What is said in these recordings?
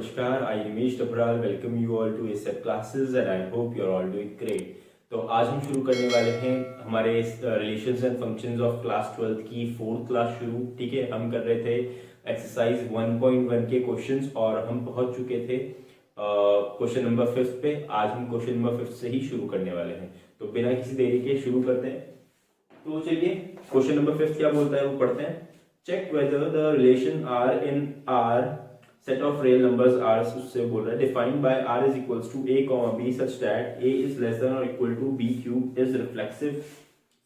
Namaskar, I Ramesh Dabral welcome you all to ASEP classes and I hope you're all doing great. तो आज हम शुरू करने वाले हैं हमारे relations and functions of class 12 की फोर्थ क्लास शुरू। ठीक है, हम कर रहे थे एक्सरसाइज 1.1 के क्वेश्चंस और हम पहुंच चुके थे क्वेश्चन नंबर 5 पे। आज हम क्वेश्चन नंबर 5 से ही शुरू करने वाले हैं, तो बिना किसी देरी के शुरू करते हैं। तो चलिए क्वेश्चन नंबर 5 क्या बोलता है वो पढ़ते हैं। Check whether the relation R in R set of real numbers r उससे बोल रहा है defined by r is equals to a comma b such that a is less than or equal to b cube is reflexive,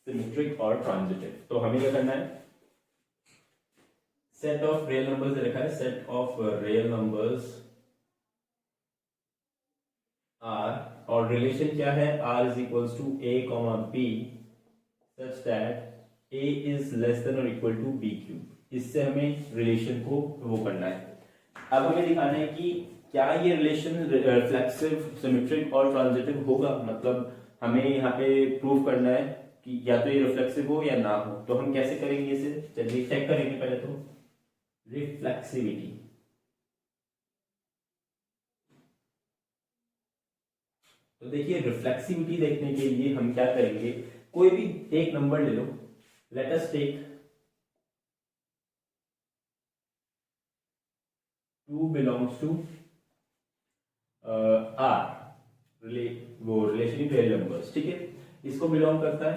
symmetric और transitive। तो हमें क्या करना है, set of real numbers रखा है, set of real numbers r और relation क्या है, r is equals to a comma b such that a is less than or equal to b cube। इससे हमें रिलेशन को वो करना है। अब हमें दिखाना है कि क्या ये रिलेशन रिफ्लेक्सिव, सिमेट्रिक और ट्रांजिटिव होगा। मतलब हमें यहाँ पे प्रूव करना है कि या तो ये रिफ्लेक्सिव हो या ना हो। तो हम कैसे करेंगे इसे, चलिए चेक करेंगे पहले तो रिफ्लेक्सिविटी। तो देखिए रिफ्लेक्सिविटी देखने के लिए हम क्या करेंगे, कोई भी एक नंबर ले लो, let us take 2 belongs to R, वो रिलेशन रियल नंबर्स। ठीक है, इसको बिलोंग करता है।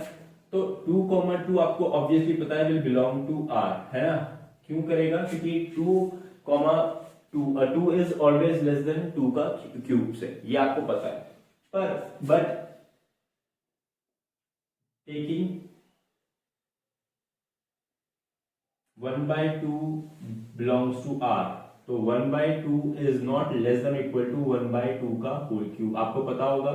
तो 2,2 आपको ऑब्वियसली पता है विल बिलोंग टू R, है ना। क्यों करेगा, क्योंकि 2 इज ऑलवेज लेस देन 2 का क्यूब से, ये आपको पता है। पर but taking 1/2 belongs to R, तो 1/2 is not less than equal to 1/2 का होल क्यूब। आपको पता होगा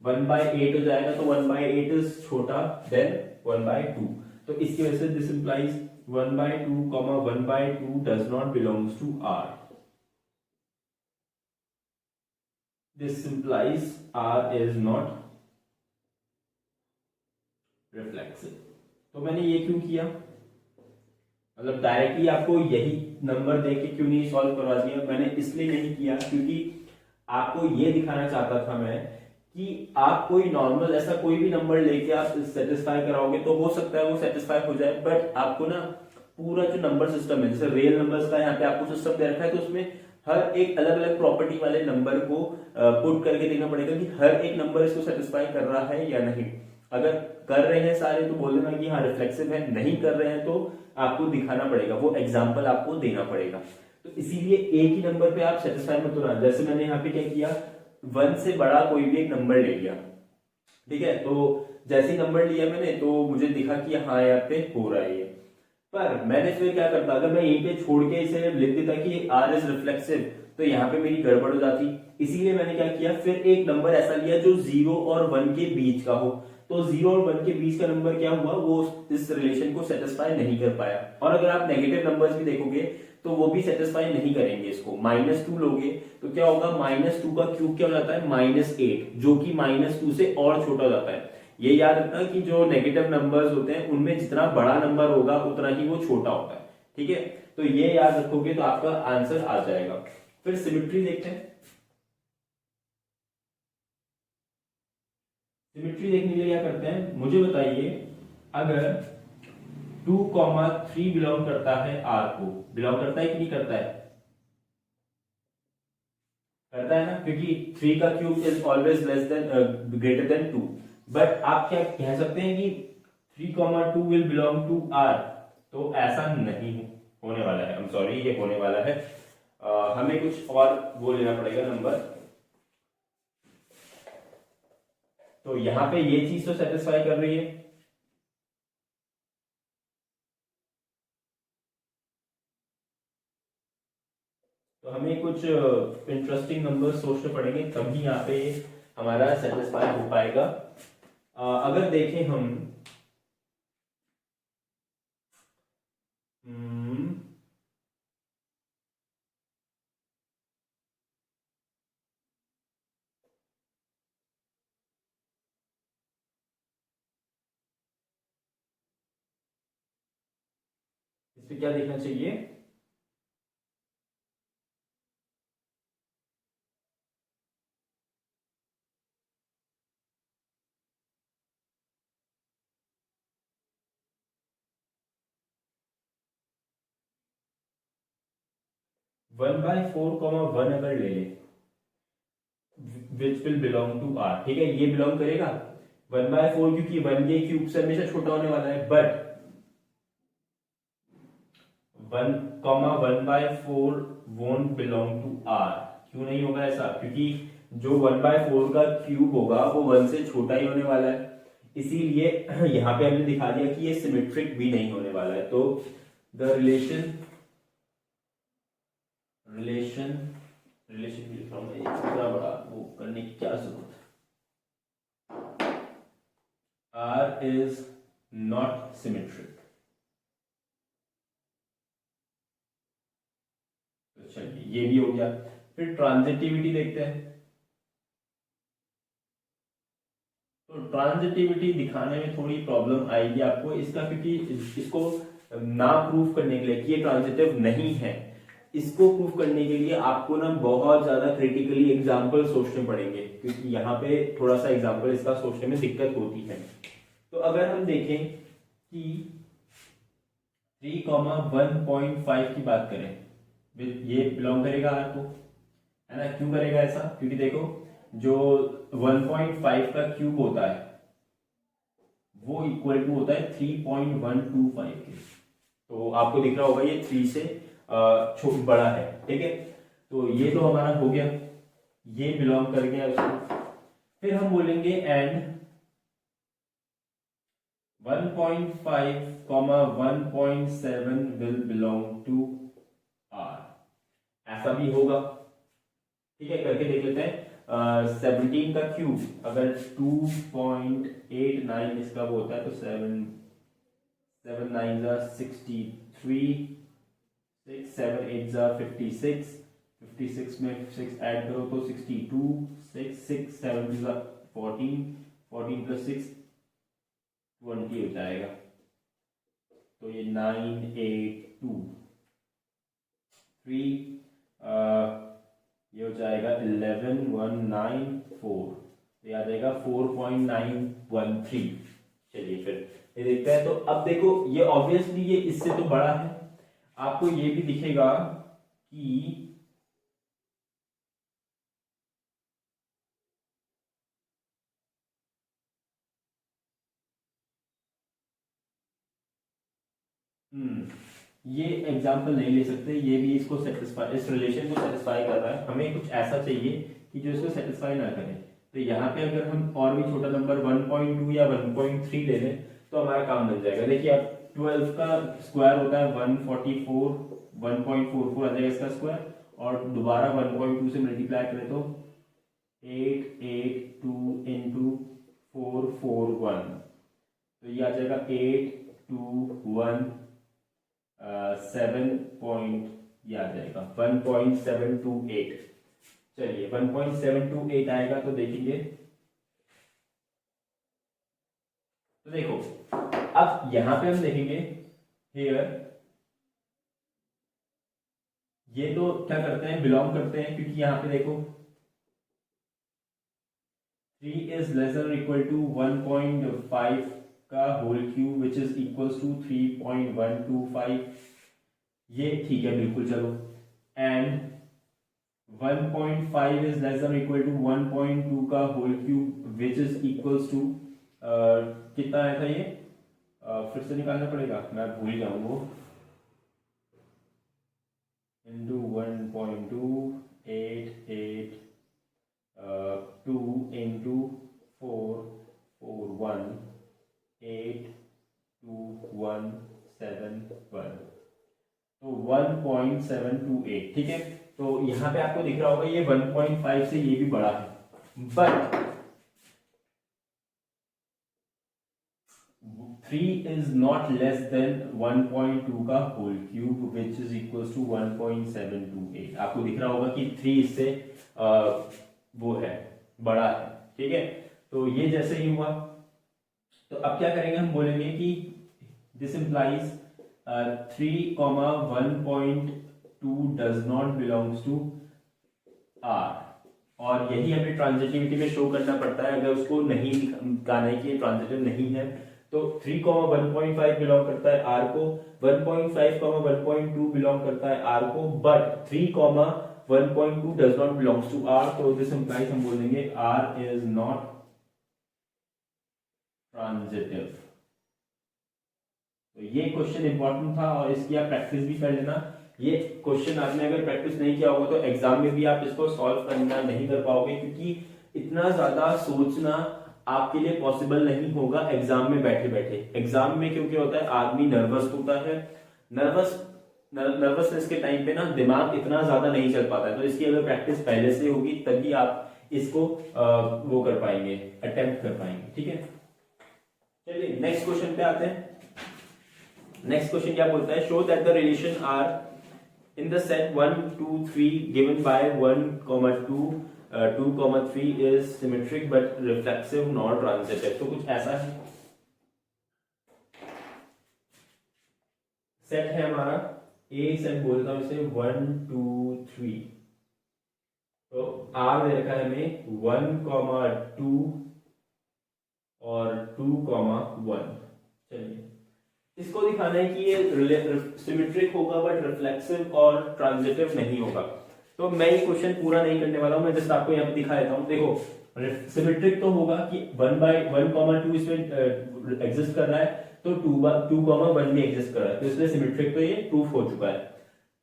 1/8 हो जाएगा, तो 1/8 इज छोटा देन 1/2। तो इसकी वजह से this implies 1/2 1/2 does not belongs to R। This implies R is not reflexive. तो मैंने ये क्यों किया, मतलब डायरेक्टली आपको यही नंबर देके क्यों नहीं सॉल्व करवा दिया। मैंने इसलिए नहीं किया क्योंकि आपको ये दिखाना चाहता था मैं कि आप कोई नॉर्मल ऐसा कोई भी नंबर लेके आप सेटिस्फाई कराओगे तो हो सकता है वो सेटिस्फाई हो जाए, बट आपको ना पूरा जो नंबर सिस्टम है, जैसे रियल नंबर्स का यहाँ पे आपको सिस्टम दे रखा है, तो उसमें हर एक अलग अलग प्रॉपर्टी वाले नंबर को पुट करके देखना पड़ेगा कि हर एक नंबर इसको सेटिस्फाई कर रहा है या नहीं। अगर कर रहे हैं सारे तो बोल देना कि हाँ रिफ्लेक्सिव है, नहीं कर रहे हैं तो आपको दिखाना पड़ेगा, वो एग्जाम्पल आपको देना पड़ेगा। तो इसीलिए एक ही नंबर पे आप सेटिस्फाई मत होना। जैसे मैंने यहाँ पे क्या किया, 1 से बड़ा कोई भी एक नंबर ले लिया, ठीक है। तो जैसे ही नंबर लिया मैंने तो मुझे दिखा कि हाँ यहाँ पे हो रहा है ये, पर मैंने फिर क्या करता, अगर मैं यहीं पे छोड़ के इसे लिख देता कि R इज रिफ्लेक्सिव तो यहाँ पे मेरी गड़बड़ हो जाती। इसीलिए मैंने क्या किया, फिर एक नंबर ऐसा लिया जो 0 और 1 के बीच का हो। तो 0 और 1 के बीच का नंबर क्या हुआ, वो इस रिलेशन को सेटिस्फाई नहीं कर पाया। और अगर आप नेगेटिव नंबर्स भी देखोगे तो वो भी सेटिस्फाई नहीं करेंगे इसको। -2 लोगे तो क्या होगा, -2 का क्यूब क्या हो जाता है, -8, जो कि -2 से और छोटा हो जाता है। ये याद रखना कि जो नेगेटिव नंबर्स होते हैं उनमें जितना बड़ा नंबर होगा उतना ही वो छोटा होता है। ठीक है, तो ये याद रखोगे तो आपका आंसर आ जाएगा। फिर सिमिट्री देखते हैं। सिमिट्री देखने के लिए क्या करते हैं, मुझे बताइए, अगर 2,3 बिलोंग करता है R को, बिलोंग करता है कि नहीं करता है, करता है ना, क्योंकि 3 का cube is always less than greater than 2। But आप क्या कह सकते हैं कि 3,2 विल बिलोंग टू R, तो ऐसा नहीं होने वाला है। आई एम सॉरी, ये होने वाला है हमें कुछ और वो लेना पड़ेगा नंबर। तो यहां पे ये चीज तो सेटिस्फाई कर रही है, तो हमें कुछ इंटरेस्टिंग नंबर सोचने पड़ेंगे तभी यहाँ पे हमारा सेटिस्फाई हो पाएगा। अगर देखें हम इस पे क्या देखना चाहिए, 1/4, 1 अगर ले ले which will belong to R, ठीक है, ये बिलोंग करेगा 1/4 क्योंकि 1 के क्यूब से हमेशा छोटा होने वाला है, but 1/4 won't belong to R. क्यों नहीं होगा ऐसा? क्योंकि जो 1/4 का क्यूब होगा वो 1 से छोटा ही होने वाला है, इसीलिए यहां पे हमने दिखा दिया कि ये सिमेट्रिक भी नहीं होने वाला है। तो द रिलेशन रिलेशन भी लिखा हूं, इतना बड़ा वो करने की क्या जरूरत है। R is not symmetric. तो चलिए ये भी हो गया। फिर ट्रांजिटिविटी देखते हैं। तो ट्रांजिटिविटी दिखाने में थोड़ी प्रॉब्लम आएगी आपको इसका, क्योंकि इसको ना प्रूफ करने के लिए कि ये ट्रांजिटिव नहीं है, इसको प्रूफ करने के लिए आपको ना बहुत ज्यादा क्रिटिकली एग्जाम्पल सोचने पड़ेंगे, क्योंकि यहाँ पे थोड़ा सा एग्जाम्पल इसका सोचने में दिक्कत होती है। तो अगर हम देखें कि 3,1.5 की बात करें, ये बिलोंग करेगा आर को, है ना? क्यों करेगा ऐसा? क्योंकि देखो जो 1.5 का क्यूब होता है वो इक्वल टू होता है 3.125 के। तो आपको दिख रहा होगा ये 3 से बड़ा है, ठीक है। तो ये तो हमारा हो गया, ये बिलोंग कर गया उसको। फिर हम बोलेंगे and 1.5, 1.7 will belong to R, ऐसा भी होगा, ठीक है। करके देख लेते हैं। 17 का क्यूब अगर 2.89 इसका वो होता है, तो 7 9 63, 6 7 8 56, 56 में 6 ऐड करो तो 62, 6 7 14, 14 प्लस 6 20 हो जाएगा। तो ये 9 8 2 3 ये हो जाएगा 11,194, तो याद आएगा 4.913। चलिए फिर ये देखते हैं। तो अब देखो ये ऑब्वियसली ये इससे तो बड़ा है, आपको ये भी दिखेगा कि ये एग्जाम्पल नहीं ले सकते, ये भी इसको सेटिस्फाई, इस रिलेशन को सेटिस्फाई कर रहा है, हमें कुछ ऐसा चाहिए कि जो इसको सेटिस्फाई ना करे। तो यहाँ पे अगर हम और भी छोटा नंबर 1.2 या 1.3 ले लें तो हमारा काम बन जाएगा। देखिए अब 12 का स्क्वायर होता है 144, 1.44 आ जाएगा इसका स्क्वायर, और दोबारा 1.2 से मल्टीप्लाई करें तो 882 इंटू 441, तो ये आ जाएगा 821 7 पॉइंट, ये आ जाएगा 1.728। चलिए 1.728 आएगा तो देखेंगे। तो देखो अब यहां पे हम देखेंगे हियर, ये तो क्या करते हैं, बिलोंग करते हैं, क्योंकि यहां पे देखो 3 is less than equal to 1.5 का whole cube which is equals to 3.125, ये ठीक है बिल्कुल, चलो। And 1.5 is less than equal to 1.2 का whole cube which is equals to कितना आया था ये, फिर से निकालना पड़ेगा, मैं भूल जाऊंगा, इंटू 1.2 8 8 2 इंटू 4 4 1 8 2 1 7 1, तो 1.728, ठीक है। तो यहां पे आपको दिख रहा होगा ये 1.5 से ये भी बड़ा है, but 3 is not less than 1.2 का whole cube which is equal to 1.728। आपको दिख रहा होगा कि 3 इससे वो है, बड़ा है, ठीक है। तो ये जैसे ही हुआ, तो अब क्या करेंगे, हम बोलेंगे कि this implies 3,1.2 does not belongs to R, और यही हमें ट्रांजिटिविटी में शो करना पड़ता है। अगर उसको नहीं दिखाना है कि ट्रांजिटिव नहीं है, तो 3 1.5 बिलोंग करता है आर को, 1.5 1.2 बिलोंग करता है आर को, but 3 1.2 does not belongs to R. तो दिस इंप्लाइज हम बोल देंगे आर इज नॉट ट्रांजिटिव। तो ये क्वेश्चन इंपॉर्टेंट था और इसकी आप प्रैक्टिस भी कर लेना। ये क्वेश्चन आपने अगर प्रैक्टिस नहीं किया होगा तो एग्जाम में भी आप इसको सॉल्व करना नहीं कर पाओगे, क्योंकि इतना ज्यादा सोचना आपके लिए पॉसिबल नहीं होगा एग्जाम में बैठे बैठे। एग्जाम में क्योंकि होता है आदमी नर्वस होता है, नर्वसनेस के टाइम पे ना दिमाग इतना ज्यादा नहीं चल पाता है। तो इसकी अगर प्रैक्टिस पहले से होगी तभी आप इसको वो कर पाएंगे, अटेम्प्ट कर पाएंगे। ठीक है, चलिए नेक्स्ट क्वेश्चन पे आते हैं। नेक्स्ट क्वेश्चन क्या बोलता है, show that the relation R in the set 1 2 3 given by 1 2 2 3 is symmetric but reflexive not transitive. तो कुछ ऐसा है, सेट है हमारा ए सेट बोलता हूं इसे 1 2 3। तो आर दे रखा है हमें 1 2 और 2 1। चलिए इसको दिखाना है कि ये सिमेट्रिक होगा बट रिफ्लेक्सिव और ट्रांजिटिव नहीं होगा। तो मैं ये क्वेश्चन पूरा नहीं करने वाला हूं, मैं जस्ट आपको यहाँ पे दिखा देता हूं। देखो सिमेट्रिक तो होगा कि 1/1 2 इसमें एग्जिस्ट कर रहा है, तो 2 1 भी एग्जिस्ट कर रहा है, तो इसलिए सिमेट्रिक तो ये प्रूफ हो चुका है।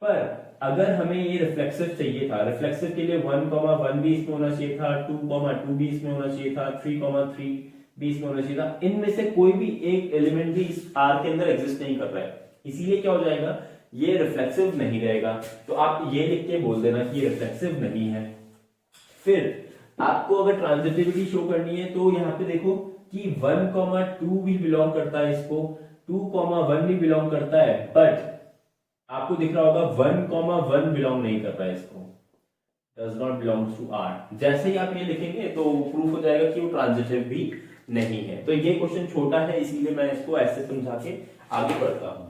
पर अगर हमें ये रिफ्लेक्सिव चाहिए था, रिफ्लेक्सिव के लिए 1 1 भी इसमें होना चाहिए था, 2 2 भी इसमें होना चाहिए था, 3 3 भी इसमें होना चाहिए था। इनमें से कोई भी एक एलिमेंट भी इस आर के अंदर एग्जिस्ट नहीं कर रहा है, इसीलिए क्या हो जाएगा, ये रिफ्लेक्सिव नहीं रहेगा। तो आप ये लिख के बोल देना कि ये रिफ्लेक्सिव नहीं है। फिर आपको अगर ट्रांजिटिविटी शो करनी है तो यहाँ पे देखो कि 1 2 भी बिलोंग करता है इसको, 2 1 भी बिलोंग करता है, बट आपको दिख रहा होगा 1 1 बिलोंग नहीं कर रहा है इसको, does not belongs to R. जैसे ही आप ये लिखेंगे तो प्रूफ हो जाएगा कि वो ट्रांजिटिव भी नहीं है। तो ये क्वेश्चन छोटा है इसीलिए मैं इसको ऐसे समझा के आगे बढ़ता हूं।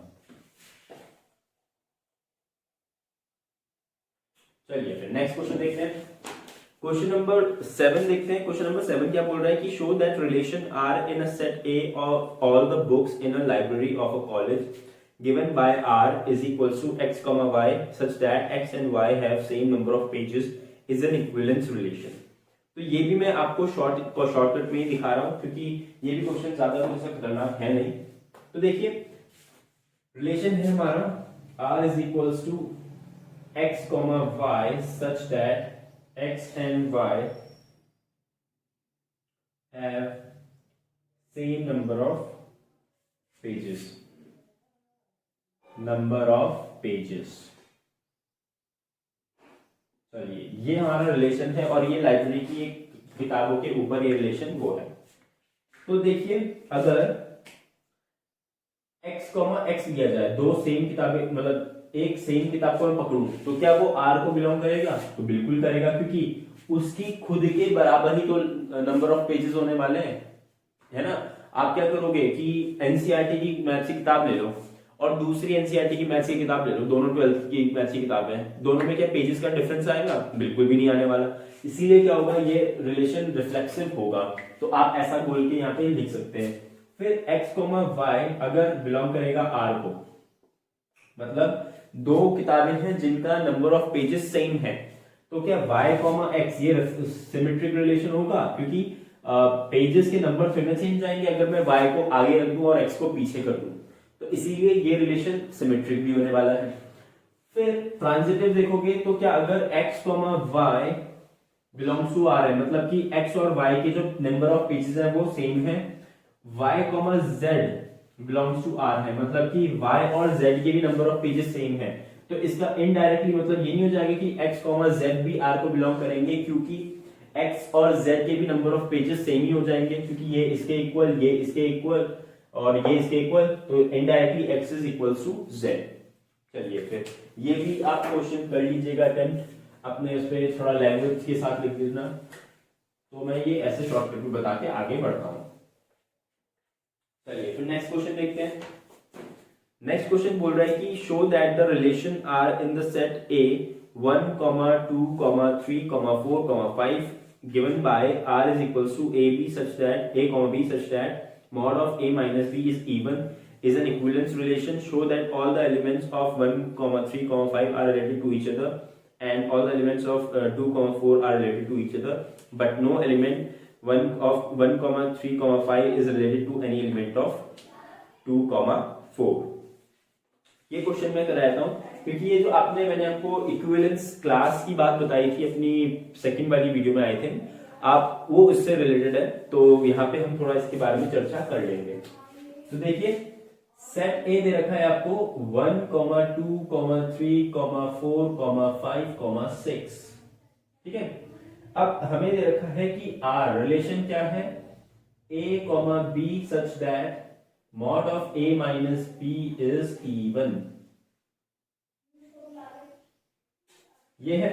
चलिए फिर नेक्स्ट क्वेश्चन देखते हैं। क्वेश्चन नंबर 7 देखते हैं। क्वेश्चन नंबर 7 क्या बोल रहा है कि show that relation R in a set A of all the books in a library of a college given by r is equals to x y such that x and y have same number of pages is an equivalence relation। तो ये भी मैं आपको shortcut में ही दिखा रहा हूं क्योंकि ये भी क्वेश्चन ज्यादा कुछ खतरनाक है नहीं। तो देखिए रिलेशन है हमारा r is equals to x y such that x and y have same number of pages। Number of pages. चलिए ये हमारा रिलेशन है और ये लाइब्रेरी की किताबों के ऊपर ये रिलेशन वो है। तो देखिए अगर x लिया जाए, दो सेम किताबें, मतलब एक सेम किताब को मैं पकड़ूं तो क्या वो r को बिलोंग करेगा? तो बिल्कुल करेगा, क्योंकि उसकी खुद के बराबर ही तो नंबर ऑफ पेजेस होने वाले हैं, है ना। आप क्या करोगे कि एनसीईआरटी की मैथ्स की किताब ले लो और दूसरी एनसीईआरटी की मैथ्स की किताब ले लो, दोनों 12th की मैथ्स की किताबें हैं, दोनों में क्या पेजेस का डिफरेंस आएगा? बिल्कुल भी नहीं आने वाला। इसीलिए क्या होगा, ये रिलेशन रिफ्लेक्सिव होगा। तो आप ऐसा बोल के यहाँ पे लिख सकते हैं। फिर x y अगर बिलोंग करेगा r को, मतलब दो किताबें हैं जिनका नंबर ऑफ पेजेस सेम है, तो क्या y x ये सिमेट्रिक रिलेशन होगा? क्योंकि पेजेस के नंबर फिर से चेंज जाएंगे अगर मैं y को आगे रख दूं और x को पीछे कर दूं, तो इसीलिए ये रिलेशन सिमेट्रिक भी होने वाला है। फिर ट्रांजिटिव देखोगे तो क्या अगर x y belongs to r है, मतलब कि x और y के जो नंबर ऑफ पेजेस है वो सेम है, y z belongs to r है, मतलब कि y और z के भी नंबर ऑफ पेजेस सेम है, तो इसका इनडायरेक्टली मतलब ये नहीं हो जाएगा कि x z भी r को बिलोंग करेंगे, क्योंकि x और z के भी नंबर ऑफ पेजेस सेम ही हो जाएंगे, क्योंकि ये इसके इक्वल, ये इसके इक्वल और ये इसके इक्वल, तो indirectly x is equals to z। चलिए फिर ये भी आप क्वेश्चन कर लीजिएगा अटेम्प्ट, अपने उस पर थोड़ा लैंग्वेज के साथ लिख देना। तो मैं ये ऐसे शॉर्टकट में बता के आगे बढ़ता हूं। चलिए फिर नेक्स्ट क्वेश्चन देखते हैं। नेक्स्ट क्वेश्चन बोल रहा है कि show that the relation R in the set A 1 2 3 4 5 given by r is equals to a b such that a b such that mod of a minus b is even is an equivalence relation. Show that all the elements of 1 comma 3 comma 5 are related to each other and all the elements of 2 comma 4 are related to each other, but no element 1 comma 3 comma 5 is related to any element of 2 comma 4. ये question मैं कराता हूँ क्योंकि ये जो मैंने आपको equivalence class की बात बताई थी अपनी सेकंड वाली वीडियो में आए थे आप, वो इससे रिलेटेड है, तो यहाँ पे हम थोड़ा इसके बारे में चर्चा कर लेंगे। तो देखिए सेट ए दे रखा है आपको 1, 2, 3, 4, 5, 6, ठीक है। अब हमें दे रखा है कि आर रिलेशन क्या है, a, b such that mod of a minus b is even, ये है।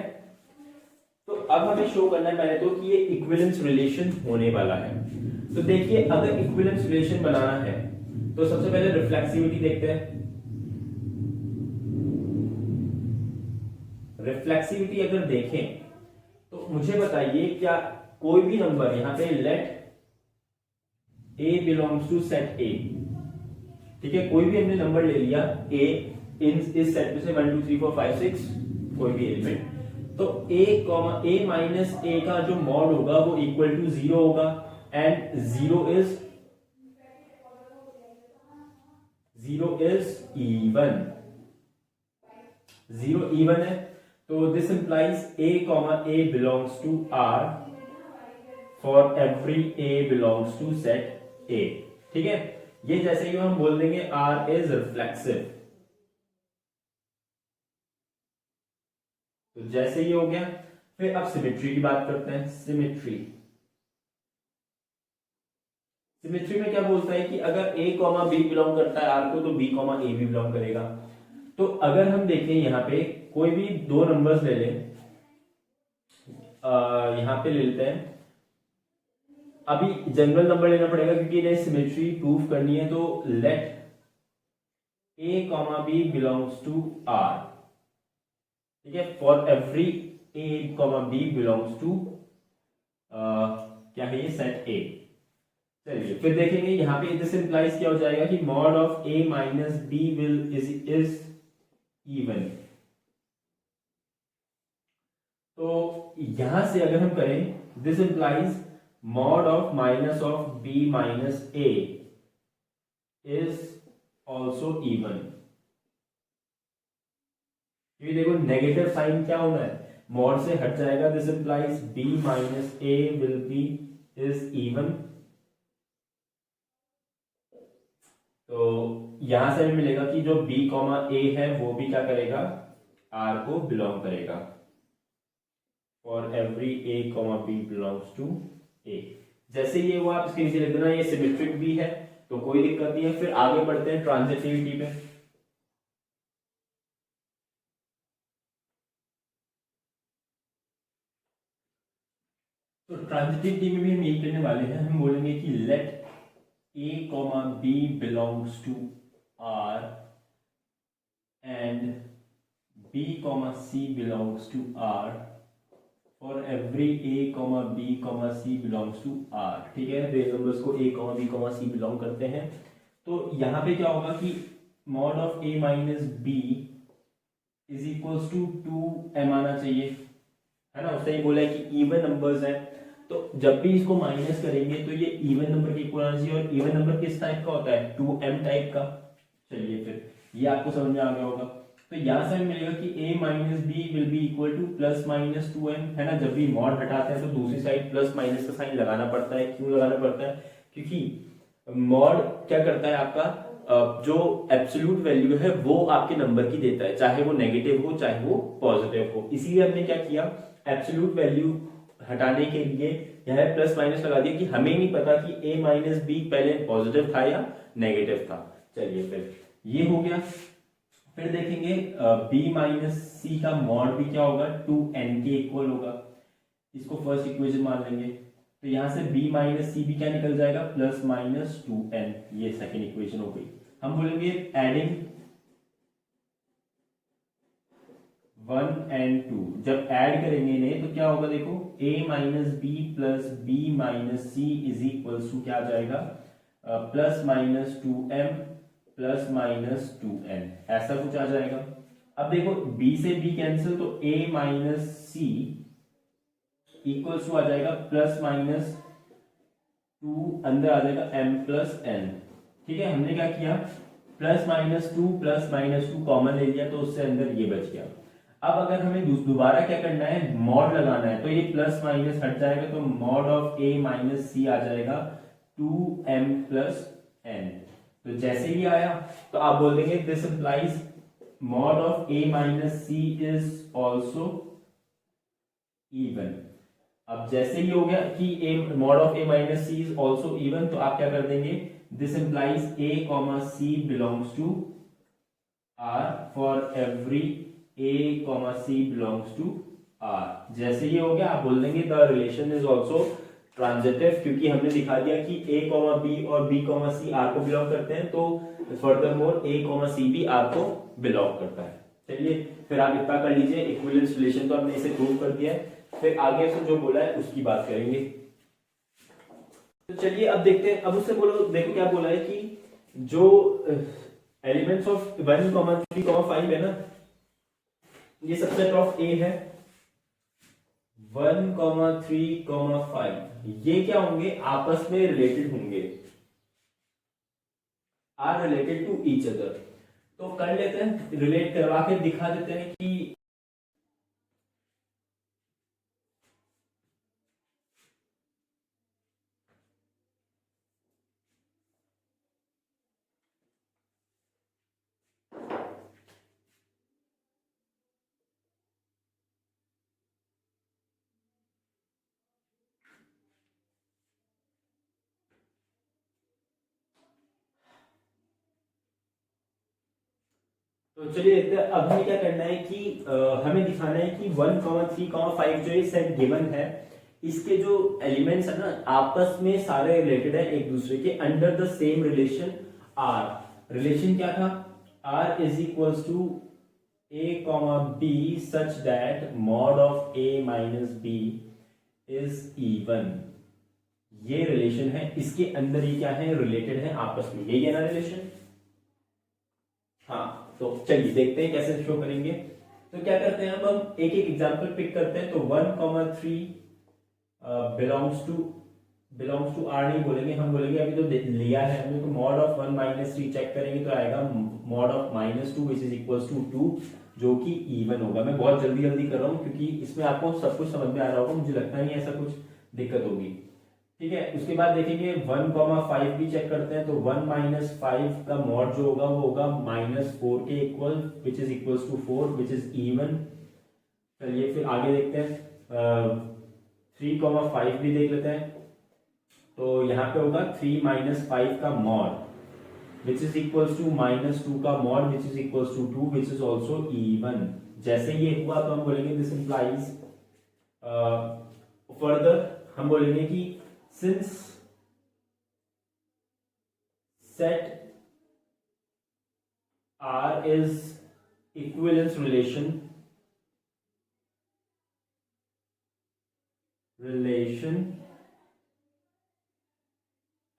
तो अब हमें शो करना है पहले तो कि ये इक्विवेलेंस रिलेशन होने वाला है। तो देखिए अगर इक्विवेलेंस रिलेशन बनाना है तो सबसे पहले रिफ्लेक्सिविटी देखते हैं। रिफ्लेक्सिविटी अगर देखें तो मुझे बताइए क्या कोई भी नंबर यहां पे let a belongs to set a, ठीक है, कोई भी हमने नंबर ले लिया a इस सेट में से 1 2 3 4 5 6 कोई भी एलिमेंट, तो a माइनस a का जो मॉड होगा वो इक्वल टू 0 होगा एंड 0 इज इवन, 0 इवन है। तो this implies a belongs to r for every a belongs to set a, ठीक है। ये जैसे ही हम बोल देंगे r इज रिफ्लेक्सिव, तो जैसे ये हो गया। फिर अब सिमेट्री की बात करते हैं। सिमेट्री में क्या बोलता है कि अगर a b बिलोंग करता है r को तो b a भी बिलोंग करेगा। तो अगर हम देखें यहाँ पे कोई भी दो नंबर्स ले लें, यहाँ पे ले लेते हैं, अभी जनरल नंबर लेना पड़ेगा क्योंकि इन्हें सिमेट्री प्रूफ करनी है। तो let a b belongs to r, ठीक है, for every a b belongs to क्या है ये सेट a। चलिए फिर देखेंगे यहाँ पे दिस इंप्लाइज क्या हो जाएगा कि mod of a minus b will is even. तो यहां से अगर हम करें this implies mod of minus of b minus a is also even. क्योंकि देखो नेगेटिव साइन क्या होना है, मॉड से हट जाएगा, this implies b minus a will be is even. तो यहां से हमें मिलेगा कि जो b a है वो भी क्या करेगा, r को बिलोंग करेगा for every a b belongs to a। जैसे ये हुआ आप इसके नीचे लिख देना, ये सिमेट्रिक भी है तो कोई दिक्कत नहीं है। फिर आगे बढ़ते हैं ट्रांजिटिविटी पे। तो ट्रांजिटिविटी में भी हम यही करने वाले हैं, हम बोलेंगे कि let a b belongs to r and b c belongs to r for every a b c belongs to r, ठीक है। रियल नंबर्स को a b c बिलोंग करते हैं। तो यहां पे क्या होगा कि mod of a minus b is equals to 2m आना चाहिए, है ना। उसने ये बोला है कि इवन नंबर्स हैं, तो जब भी इसको माइनस करेंगे तो ये इवन नंबर के इक्वल आना चाहिए। और इवन नंबर किस टाइप का होता है, 2m टाइप का। चलिए फिर ये आपको समझ में आ गया होगा। तो यहां से हमें मिलेगा कि a minus b will be equal to plus minus 2m, है ना। जब भी मॉड हटाते हैं तो दूसरी साइड प्लस माइनस का साइन लगाना पड़ता है। क्यों लगाना पड़ता है, क्योंकि मॉड क्या करता है आपका जो एब्सोल्यूट वैल्यू है वो आपके नंबर की देता है, चाहे वो नेगेटिव हो चाहे वो पॉजिटिव हो। इसीलिए हमने क्या किया, एब्सोल्यूट वैल्यू हटाने के लिए यह प्लस माइनस लगा दिया कि हमें नहीं पता कि a माइनस बी पहले पॉजिटिव था या नेगेटिव था। चलिए फिर ये हो गया। फिर देखेंगे b माइनस सी का मॉड भी क्या होगा, 2n के इक्वल होगा। इसको फर्स्ट इक्वेशन मान लेंगे, तो यहां से b माइनस सी भी क्या निकल जाएगा, प्लस माइनस 2n। ये सेकेंड इक्वेशन हो गई। हम बोलेंगे एडिंग 1 and 2, जब ऐड करेंगे इन्हें तो क्या होगा, देखो a minus B plus b minus C is equal to क्या आ जाएगा, plus minus 2m plus minus 2n, ऐसा कुछ आ जाएगा। अब देखो b से b कैंसिल, तो a minus c equals to आ जाएगा प्लस माइनस 2, अंदर आ जाएगा m प्लस n। ठीक है, हमने क्या किया, प्लस माइनस टू कॉमन ले लिया, तो उससे अंदर ये बच गया। अब अगर हमें दोबारा क्या करना है, मॉड लगाना है, तो ये प्लस माइनस हट जाएगा, तो मॉड ऑफ a माइनस सी आ जाएगा 2m प्लस n। तो जैसे ही आया तो आप बोल देंगे this implies mod of a minus C is also even. अब जैसे ही हो गया कि mod of a minus C is also even, तो आप क्या कर देंगे, this implies a comma C belongs to r for every a comma C belongs to r। जैसे ही हो गया आप बोल देंगे the relation is also transitive, क्योंकि हमने दिखा दिया कि a कॉमा b और b कॉमा सी r को बिलोंग करते हैं, तो फर्दर मोर a कॉमा सी भी r को बिलोंग करता है। चलिए फिर आप इतना कर लीजिए, इक्विवेलेंस रिलेशन तो हमने इसे प्रूव कर दिया है, फिर आगे से जो बोला है उसकी बात करेंगे। तो चलिए अब देखते हैं, अब उससे बोलो, देखो क्या बोला है कि जो एलिमेंट्स ऑफ 1, 3, 5 है ना, ये सबसेट ऑफ ए है, 1, 3, 5, ये क्या होंगे, आपस में रिलेटेड होंगे, are related to each other. तो कर लेते हैं, रिलेट करवा के दिखा देते हैं कि तो चलिए देखते हैं। अब हमें क्या करना है कि हमें दिखाना है कि 1, 3, 5 जो ये सेट गिवन है, इसके जो एलिमेंट्स है ना आपस में सारे रिलेटेड है एक दूसरे के, under the same relation R. Relation क्या था, R is equals to a comma b such that mod of a minus B is even. ये रिलेशन है, इसके अंदर ये क्या है, रिलेटेड है आपस में, यही है ना रिलेशन। हाँ, तो चलिए देखते हैं कैसे शो करेंगे। तो क्या करते हैं, अब हम एक एक एग्जांपल पिक करते हैं। तो 1, 3 बिलोंग्स टू आर नहीं बोलेंगे, हम बोलेंगे अभी तो लिया है हमने, तो मॉड ऑफ 1 माइनस 3 चेक करेंगे, तो आएगा mod of -2 which is equals to 2, जो कि इवन होगा। मैं बहुत जल्दी जल्दी कर रहा हूँ क्योंकि इसमें आपको सब कुछ समझ में आ रहा होगा, मुझे लगता नहीं ऐसा कुछ दिक्कत होगी। ठीक है, उसके बाद देखेंगे 1, 5 भी चेक करते हैं। तो 1 माइनस 5 का मॉड जो होगा वो होगा -4 के इक्वल, which is equals to 4 which is even. चलिए फिर आगे देखते हैं, 3, 5 भी देख लेते हैं। तो यहाँ पे होगा 3 माइनस 5 का mod which is equals to -2 का mod which is equals to 2 which is also even. जैसे ये हुआ तो हम बोलेंगे दिस इंप्लाइज, फर्दर हम बोलेंगे कि since set R is equivalence relation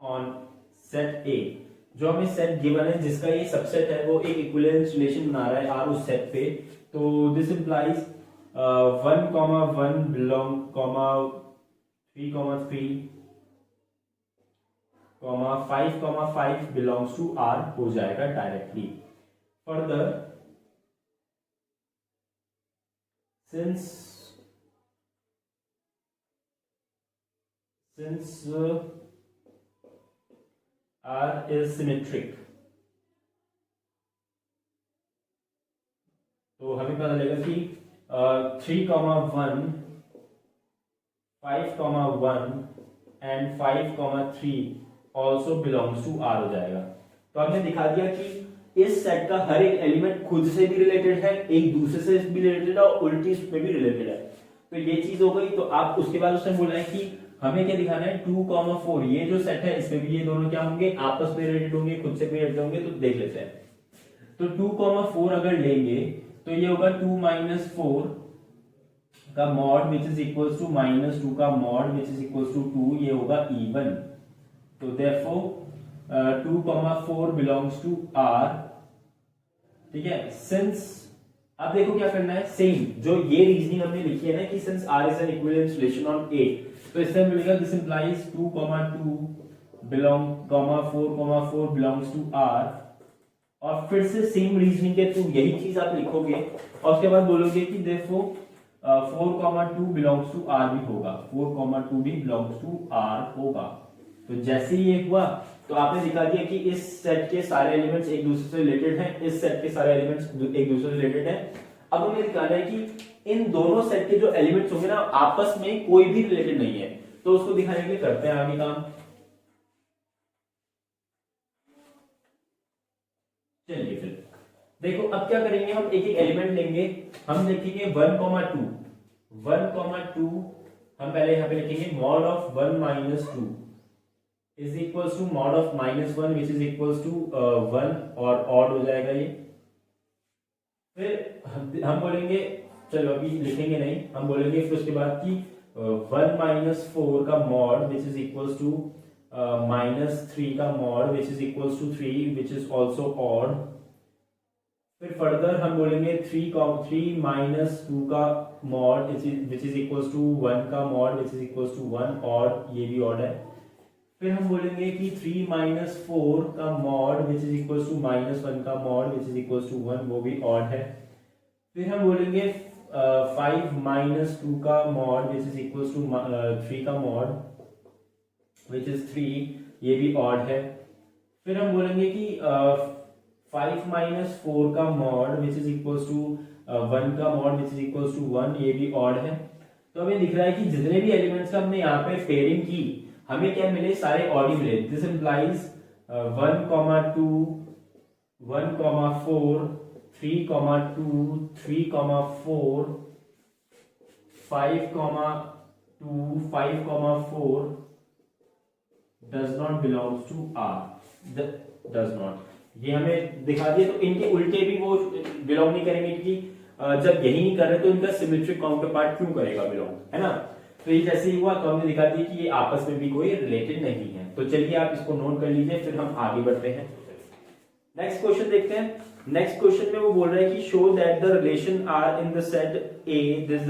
on set A, जो हमें सेट गिवन है जिसका ये सबसेट है वो एक इक्विवेलेंस रिलेशन बना रहा है R उस सेट पे। तो this implies 1, 1 belong 3, 3 5, 5 belongs to R हो जाएगा directly. Further since R is symmetric, तो हमें पता लगेगा कि 3, 1 5, 1 and 5, 3 also belongs to R हो जाएगा। तो हमने दिखा दिया कि इस सेट का हर एक एलिमेंट खुद से भी रिलेटेड है, एक दूसरे से भी रिलेटेड है और उल्टी में भी रिलेटेड है। तो ये चीज हो गई। तो आप उसके बाद उसने बोला है कि हमें क्या दिखाना है, 2, 4 ये जो सेट है इसमें भी ये दोनों क्या होंगे, आपस में रिलेटेड होंगे, खुद से भी रिलेटेड होंगे। तो देख लेते हैं। तो 2, 4 अगर लेंगे तो ये होगा 2 माइनस 4 का mod which is equals to -2 का mod which is equals to 2, ये होगा इवन। तो therefore 2,4 बिलोंग्स टू आर, ठीक है। सिंस, अब देखो क्या करना है, सेम जो ये रीजनिंग हमने लिखी है ना कि since R is an equivalent relation on A, तो इससे मिलेगा this implies 2,2 belong 4,4 belongs to R, और फिर से सेम रीजनिंग के थ्रू यही चीज आप लिखोगे और उसके बाद बोलोगे कि देखो 4,2 बिलोंग्स टू आर भी होगा, 4,2 भी बिलोंग्स टू आर होगा। तो जैसे ही ये हुआ तो आपने दिखा दिया कि इस सेट के सारे एलिमेंट्स एक दूसरे से रिलेटेड हैं, इस सेट के सारे एलिमेंट्स एक दूसरे से रिलेटेड हैं। अब हमें दिखाना है कि इन दोनों सेट के जो एलिमेंट्स होंगे ना आपस में कोई भी रिलेटेड नहीं है, तो उसको दिखाने के लिए करते हैं आगे काम। चलिए फिर देखो अब क्या करेंगे, हम एक एक एलिमेंट लेंगे, हम लिखेंगे 1,2 हम पहले यहां पे लिखेंगे mod of 1 minus 2 is equals to mod of -1 which is equals to 1, और ऑड हो जाएगा ये। फिर हम बोलेंगे, चलो अभी लिखेंगे नहीं, हम बोलेंगे फिर उसके बाद कि 1 माइनस 4 का mod which is equals to -3 का mod which is equals to 3 which is also odd. फिर फर्दर हम बोलेंगे 3 माइनस 2 का mod which is equals to 1 का mod which is equals to 1, और ये भी ऑड है। फिर हम बोलेंगे कि 3 माइनस 4 का mod which is equals to -1 का mod which is equals to 1, वो भी ऑड है। फिर हम बोलेंगे 5 माइनस 2 का mod which is equals to 3 का मॉड विच इज 3, ये भी ऑड है। फिर हम बोलेंगे कि 5 माइनस 4 का mod which is equals to 1 का mod which is equals to 1, ये भी ऑड है। तो हमें दिख रहा है कि जितने भी एलिमेंट्स का हमने यहाँ पे पेयरिंग की हमें क्या मिले, सारे ऑड ही मिले। This implies 1,2 1,4 3,2 3,4 5,2 5,4 does not belongs to R, does not, ये हमें दिखा दिया। तो इनके उल्टे भी वो बिलोंग नहीं करेंगे, क्योंकि जब यही नहीं कर रहे तो इनका सिमेट्रिक काउंटर पार्ट क्यों करेगा बिलोंग, है ना। तो ये जैसे ही हुआ तो हमने दिखा दिया कि ये आपस में भी कोई रिलेटेड नहीं है। तो चलिए आप इसको नोट कर लीजिए, फिर हम आगे बढ़ते हैं। नेक्स्ट क्वेश्चन देखते हैं। नेक्स्ट क्वेश्चन में वो बोल रहा है कि show that the relation R in the set A this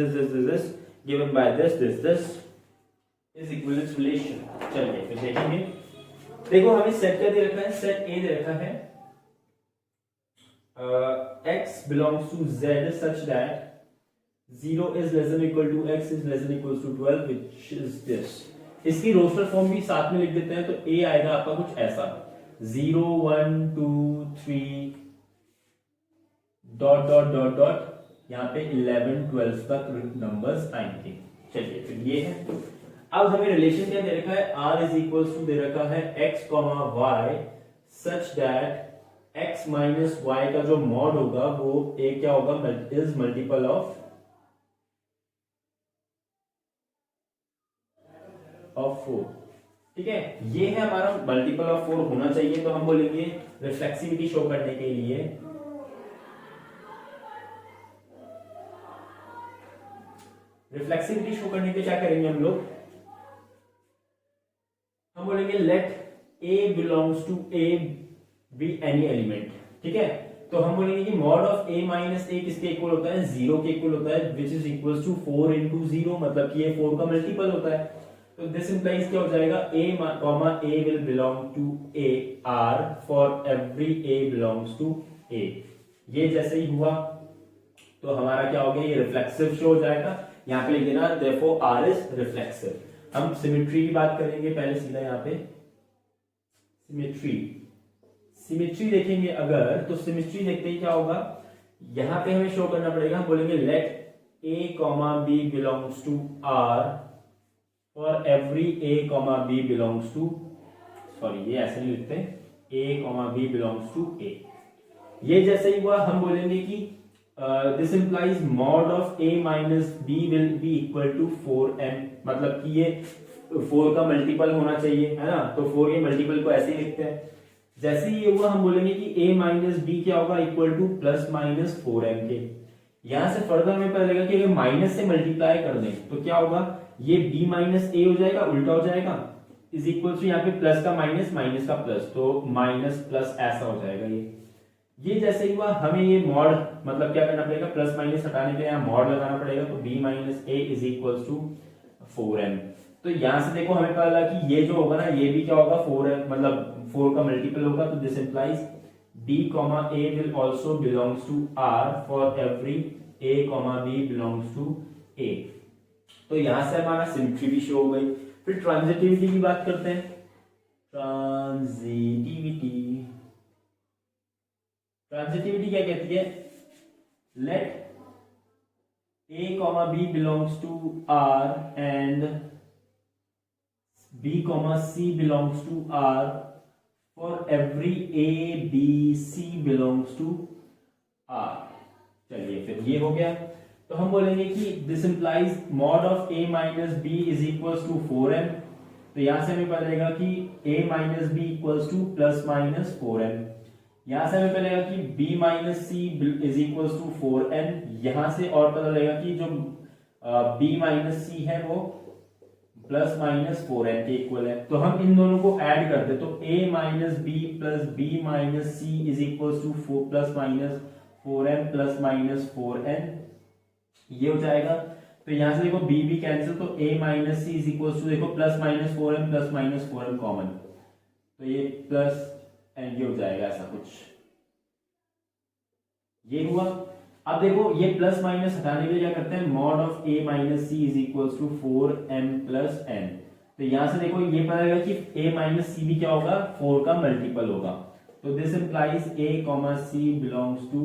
given by this is equivalent relation. चलिए फिर देखेंगे। देखो हमें सेट क्या दे रखा है, सेट ए दे रखा है x belongs to z such that 0 is less than equal to x is less than equals to 12 which is this। इसकी रोस्टर फॉर्म भी साथ में लिख देते हैं। तो a आएगा आपका कुछ ऐसा 0 1 2 3 डॉट डॉट डॉट डॉट, यहाँ पे 11 12 तक नंबर्स आएंगे। चलिए फिर ये है। अब हमें रिलेशन क्या दे रखा है, r इज इक्वल्स टू दे रखा है x y such that x minus y का जो मॉड होगा वो a क्या होगा, इज मल्टीपल ऑफ 4। ठीक है, ये है हमारा मल्टीपल ऑफ 4 होना चाहिए। तो हम बोलेंगे रिफ्लेक्सिविटी शो करने के लिए क्या करेंगे हम लोग, हम बोलेंगे let a belongs to a be any element. ठीक है, तो हम बोलेंगे कि mod of a minus a किसके इक्वल होता है, 0 के इक्वल होता है, which is equals to 4 into 0, मतलब कि ये 4 का मल्टीपल होता है। तो दिस इंप्लाइज क्या हो जाएगा, a will belong to a r for every a belongs to a। ये जैसे ही हुआ तो हमारा क्या हो गया, ये रिफ्लेक्सिव शो हो जाएगा। यहाँ पे लिख देना देयरफॉर r इज रिफ्लेक्सिव। हम सिमेट्री की बात करेंगे पहले सीधा, यहाँ पे सिमेट्री देखेंगे अगर, तो सिमेट्री देखते ही क्या होगा, यहां पे हमें शो करना पड़ेगा। हम बोलेंगे let a, b belongs to r for every a, b belongs to, sorry ये ऐसे नहीं लिखते, a, b belongs to a। ये जैसे ही हुआ हम बोलेंगे कि this implies mod of a minus b will be equal to 4m, मतलब कि ये 4 का मल्टीपल होना चाहिए, है ना। तो 4 के मल्टीपल को ऐसे ही लिखते हैं। जैसे ही ये हुआ हम बोलेंगे कि a माइनस बी क्या होगा, equal to plus minus 4m के। यहां से फर्दर हमें पता लगेगा कि अगर माइनस से मल्टीप्लाई कर दें तो क्या होगा, ये b माइनस a हो जाएगा, उल्टा हो जाएगा, इज इक्वल टू यहाँ पे प्लस का माइनस, माइनस का प्लस, तो माइनस प्लस ऐसा हो जाएगा। ये जैसे ही हुआ हमें ये मॉड मतलब क्या करना पड़ेगा, प्लस माइनस हटाने के लिए यहाँ मॉड लगाना पड़ेगा, तो b minus a is equal to 4m। तो यहाँ से देखो हमें पता लगा कि ये जो होगा ना ये भी क्या होगा 4m, मतलब 4 का मल्टीपल होगा, तो this implies b comma a will also belongs to r for every a comma b belongs to a। तो यहां से हमारा सिमेट्री भी शो हो गई। फिर ट्रांजिटिविटी की बात करते हैं। ट्रांजिटिविटी क्या कहती है, let a comma b belongs to r and b comma c belongs to r for every a b c belongs to r। चलिए फिर ये हो गया, तो हम बोलेंगे कि this implies mod of a minus B is equals to 4m। तो यहां से हमें पता लगेगा कि a minus B equals to plus minus 4m। यहां से हमें पता लगेगा कि b minus C is equals to 4n। यहां से और पता लगेगा कि जो b माइनस सी है वो प्लस माइनस 4n के इक्वल है। तो हम इन दोनों को ऐड कर दे तो a minus B plus b minus C is equals to 4 plus minus 4m plus minus 4n, ये हो जाएगा। तो यहां से देखो b भी कैंसिल, तो a minus C is equal to देखो plus minus 4m plus minus 4m common, तो ये प्लस एंड ये हो जाएगा ऐसा कुछ, ये हुआ। अब देखो ये प्लस माइनस हटाने के लिए क्या करते हैं, mod of a minus C is equal to 4m plus n। तो यहां से देखो ये पता लगेगा कि a माइनस सी भी क्या होगा 4 का मल्टीपल होगा। तो this implies a comma C belongs to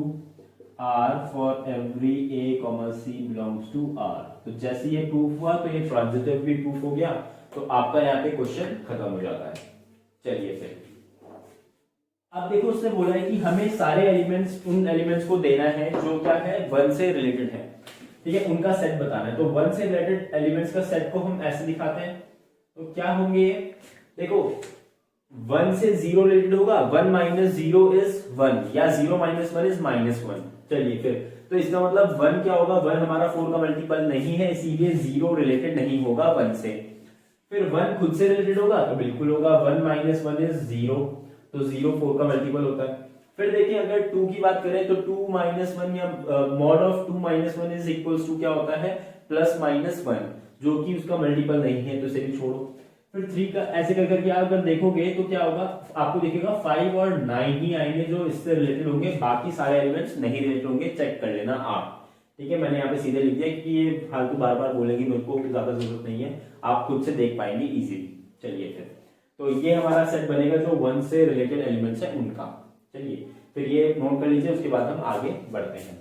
r for every a comma C belongs to r। तो जैसे ये प्रूफ हुआ तो ये ट्रांजिटिव भी प्रूफ हो गया, तो आपका यहाँ पे क्वेश्चन खत्म हो जाता है। चलिए फिर अब देखो उसने बोला है कि हमें सारे एलिमेंट्स उन एलिमेंट्स को देना है जो क्या है 1 से रिलेटेड है, ठीक है, उनका सेट बताना है। तो 1 से रिलेटेड एलिमेंट्स का सेट को हम ऐसे दिखाते हैं, तो क्या होंगे, देखो 1 से 0 रिलेटेड होगा, 1 माइनस 0 इज 1 या 0 माइनस 1 इज माइनस 1। चलिए फिर तो इसका मतलब 1 क्या होगा, 1 हमारा 4 का मल्टीपल नहीं है, इसीलिए 0 रिलेटेड नहीं होगा 1 से। फिर 1 खुद से रिलेटेड होगा तो बिल्कुल होगा, 1 माइनस 1 इज 0, तो 0 4 का मल्टीपल होता है। फिर देखिए अगर 2 की बात करें तो 2 माइनस 1 या mod of 2 minus 1 is equals to क्या होता है प्लस माइनस 1, जो कि उसका मल्टीपल नहीं है, तो इसे भी छोड़ो। फिर 3 का ऐसे कर करके आप अगर देखोगे तो क्या होगा, आपको दिखेगा 5 और 9 ही आएंगे जो इससे रिलेटेड होंगे, बाकी सारे एलिमेंट्स नहीं रिलेटेड होंगे, चेक कर लेना आप। ठीक है, मैंने यहाँ पे सीधे लिख दिया कि ये फालतू बार बार बोलेंगे, मेरे को ज्यादा जरूरत नहीं है, आप खुद से देख पाएंगे इजीली। चलिए फिर तो ये हमारा सेट बनेगा जो 1 से रिलेटेड एलिमेंट्स है उनका। चलिए फिर ये नोट कर लीजिए, उसके बाद हम आगे बढ़ते हैं।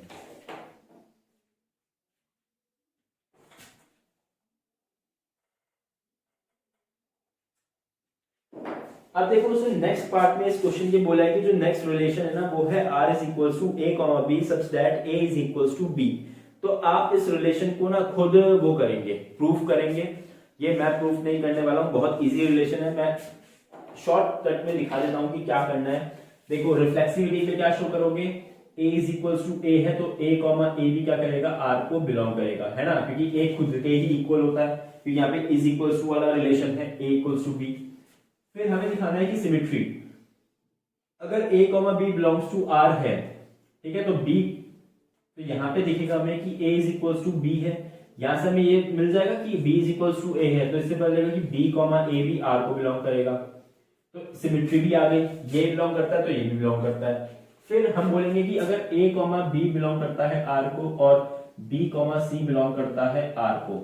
अब देखो उसने नेक्स्ट पार्ट में इस क्वेश्चन ये बोला है कि जो नेक्स्ट रिलेशन है ना वो है r is equals to a comma b such that a is equals to b। तो आप इस रिलेशन को ना खुद वो करेंगे, प्रूफ करेंगे। ये मैं प्रूफ नहीं करने वाला हूं, बहुत इजी रिलेशन है, मैं शॉर्टकट में दिखा देता हूं कि क्या करना है। देखो रिफ्लेक्सिविटी पे क्या शो करोगे, a is equals to a है तो a कॉमा a भी क्या करेगा r को बिलोंग करेगा, है ना, क्योंकि a खुद के ही इक्वल होता है, क्योंकि यहाँ पे इज इक्वल्स टू वाला रिलेशन है a इक्वल्स टू b। फिर हमें दिखाना है कि सिमेट्री, अगर a comma b belongs to r है, ठीक है, तो b, तो यहां पे दिखेगा हमें कि a is equals to b है, यहां से हमें ये मिल जाएगा कि b is equals to a है, तो इससे पता लगेगा कि b कॉमा a भी r को बिलोंग करेगा, तो सिमेट्री भी आ गई, ये बिलोंग करता है तो ये भी बिलोंग करता है। फिर हम बोलेंगे कि अगर a कॉमा b बिलोंग करता है r को और b कॉमा c बिलोंग करता है r को,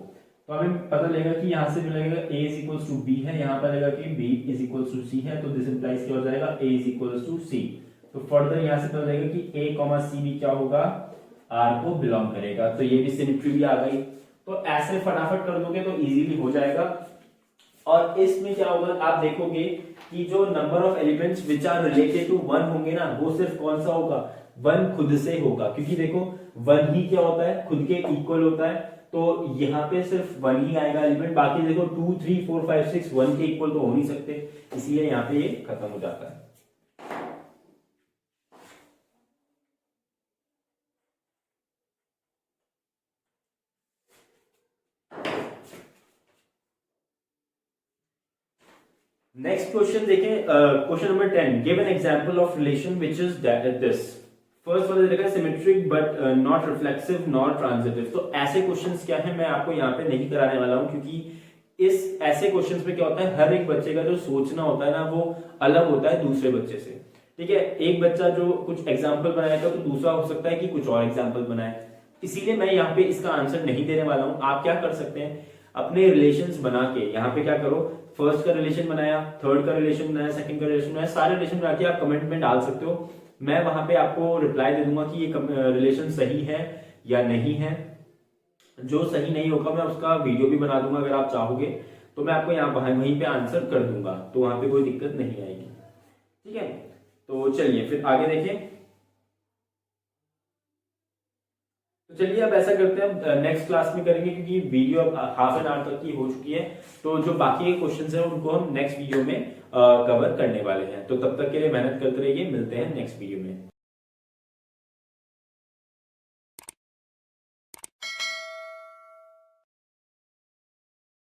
तो हमें पता लगेगा कि यहां से मिलेगा a is equals to b है, यहां पर लगेगा कि b is equals to c है, तो दिस इंप्लाइज क्या हो जाएगा a is equals to c। तो फर्दर यहां से पता लगेगा कि a कॉमा c भी क्या होगा r को बिलोंग करेगा, तो ये भी सिमेट्री भी आ गई। तो ऐसे फटाफट कर दोगे तो इजीली हो जाएगा। और इसमें क्या होगा, आप देखोगे कि जो number of elements which are related to 1 होंगे ना, वो सिर्फ कौन सा होगा, 1 खुद से होगा, क्योंकि देखो 1 ही क्या होता है खुद के इक्वल होता है, तो यहाँ पे सिर्फ 1 ही आएगा एलिमेंट, बाकी देखो 2 3 4 5 6 1 के इक्वल तो हो नहीं सकते, इसलिए यहाँ पे ये खत्म हो जाता है। नेक्स्ट क्वेश्चन देखें, question number 10, give an example of relation which is this. First वाला देखा symmetric but not reflexive not transitive. तो ऐसे क्वेश्चंस क्या है मैं आपको यहाँ पे नहीं कराने वाला हूँ, क्योंकि इस ऐसे क्वेश्चंस में क्या होता है, हर एक बच्चे का जो सोचना होता है ना वो अलग होता है दूसरे बच्चे से। ठीक है, एक बच्चा जो कुछ एग्जाम्पल बनाएगा तो दूसरा हो सकता है कि कुछ और एग्जाम्पल बनाए, इसीलिए मैं यहाँ पे इसका आंसर नहीं देने वाला हूँ। आप क्या कर सकते हैं, अपने रिलेशंस बना के यहाँ पे क्या करो, फर्स्ट का रिलेशन बनाया, थर्ड का रिलेशन बनाया, सेकंड का रिलेशन बनाया, सारे रिलेशन बना के आप कमेंट में डाल सकते हो। मैं वहां पे आपको रिप्लाई दे दूंगा कि ये रिलेशन सही है या नहीं है। जो सही नहीं होगा मैं उसका वीडियो भी बना दूंगा, अगर आप चाहोगे तो मैं आपको यहाँ वहीं पे आंसर कर दूंगा, तो वहां पे कोई दिक्कत नहीं आएगी। ठीक है, तो चलिए फिर आगे देखें। तो चलिए अब ऐसा करते हैं, नेक्स्ट क्लास में करेंगे, क्योंकि वीडियो अब हाफ एन आवर तक की हो चुकी है। तो जो बाकी के क्वेश्चंस हैं उनको हम नेक्स्ट वीडियो में कवर करने वाले हैं। तो तब तक के लिए मेहनत करते रहिए, मिलते हैं नेक्स्ट वीडियो में।